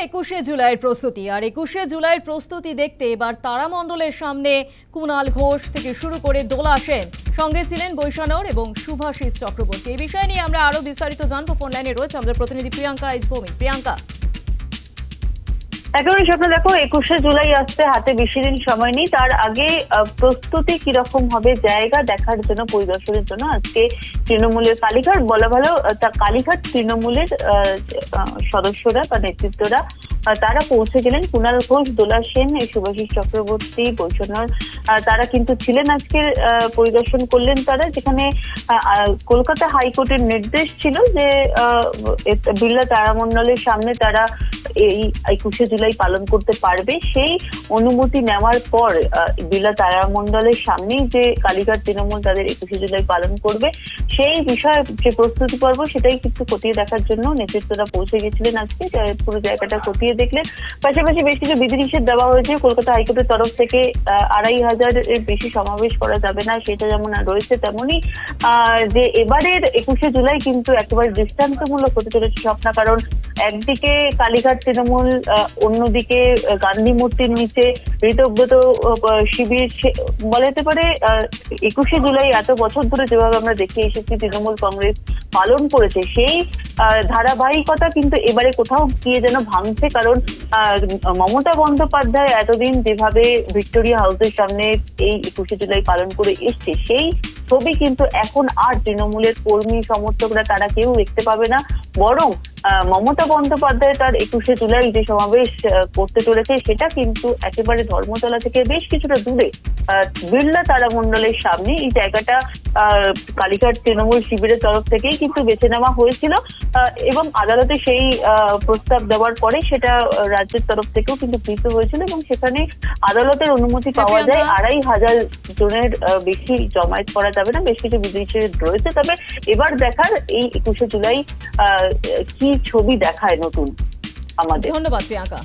21শে জুলাইয়ের প্রস্তুতি আর 21শে জুলাইয়ের প্রস্তুতি দেখতে এবার তারামণ্ডলের সামনে কুণাল ঘোষ থেকে শুরু করে দোলা সেন, সঙ্গে ছিলেন বৈশানর এবং শুভাশিস চক্রবর্তী। এই বিষয় নিয়ে আমরা আরো বিস্তারিত জানবো। ফোন লাইনে রয়েছে আমাদের প্রতিনিধি প্রিয়াঙ্কা ইস ভৌমিক। প্রিয়াঙ্কা, একেবারে স্বপ্ন দেখো, 21শে জুলাই আসতে হাতে বেশি দিন সময় নেই। তার আগে প্রস্তুতি কিরকম হবে জায়গা দেখার জন্য, পরিদর্শনের জন্য আজকে তৃণমূলের কালীঘাট বলা ভালো, কালীঘাট তৃণমূলের সদস্যরা বা নেতৃত্বরা তারা পৌঁছে গেলেন। কুণাল ঘোষ, দোলা সেন, শুভাশিস চক্রবর্তী, বৈশানর তারা কিন্তু ছিলেন আজকের পরিদর্শন করলেন তারা, যেখানে কলকাতা হাইকোর্টের নির্দেশ ছিল যে বিড়লা তারামণ্ডলের সামনে তারা এই 21শে জুলাই পালন করতে পারবে। সেই অনুমতি নেওয়ার পর বিড়লা তারামণ্ডলের সামনেই যে কালীঘাট তৃণমূল তাদের 21শে জুলাই পালন করবে, সেই বিষয়ে যে প্রস্তুতি পর্ব সেটাই কিন্তু খতিয়ে দেখার জন্য নেতৃত্বরা পৌঁছে গেছিলেন আজকে। পুরো জায়গাটা খতিয়ে দেখলেন। পাশাপাশি বেশ কিছু বিধিনিষেধ দেওয়া হয়েছে কলকাতা হাইকোর্টের তরফ থেকে। 2500-এর বেশি সমাবেশ করা যাবে না, সেটা যেমন রয়েছে, তেমনই যে এবারের 21শে জুলাই কিন্তু একেবারে দৃষ্টান্তমূলক হতে চলেছে স্বপ্না। কারণ একদিকে কালীঘাট তৃণমূল, অন্যদিকে গান্ধী মূর্তির নিচে ঋতব্রত শিবির, বলা যেতে পারে 21শে জুলাই এত বছর ধরে যেভাবে আমরা দেখে এসেছি তৃণমূল কংগ্রেস পালন করেছে, সেই ধারাবাহিকতা কিন্তু এবারে কোথাও গিয়ে যেন ভাঙছে। কারণ মমতা বন্দ্যোপাধ্যায় এতদিন যেভাবে ভিক্টোরিয়া হাউসের সামনে এই 21শে জুলাই পালন করে এসছে, সেই ছবি কিন্তু এখন আর তৃণমূলের কর্মী সমর্থকরা তারা কেউ দেখতে পাবে না। বরং মমতা বন্দ্যোপাধ্যায় তার 21শে জুলাই যে সমাবেশ করতে চলেছে সেটা কিন্তু একেবারে ধর্মতলা থেকে বেশ কিছুটা দূরে বিড়লা তারামণ্ডলের সামনে। এই জায়গাটা কালীঘাট তৃণমূল শিবিরের তরফ থেকেই কিন্তু বেছে নেওয়া হয়েছিল এবং আদালতে সেই প্রস্তাব দেওয়ার পরে সেটা রাজ্যের তরফ থেকেও কিন্তু গৃহীত হয়েছিল এবং সেখানে আদালতের অনুমতি পাওয়া যায় 2500 জনের বেশি জমায়েত করা যাবে না। বেশ কিছু বিধিনিষেধ রয়েছে। তবে এবার দেখার এই 21শে জুলাই কি ছবি দেখায় নতুন আমাদের। ধন্যবাদ প্রিয়াঙ্কা।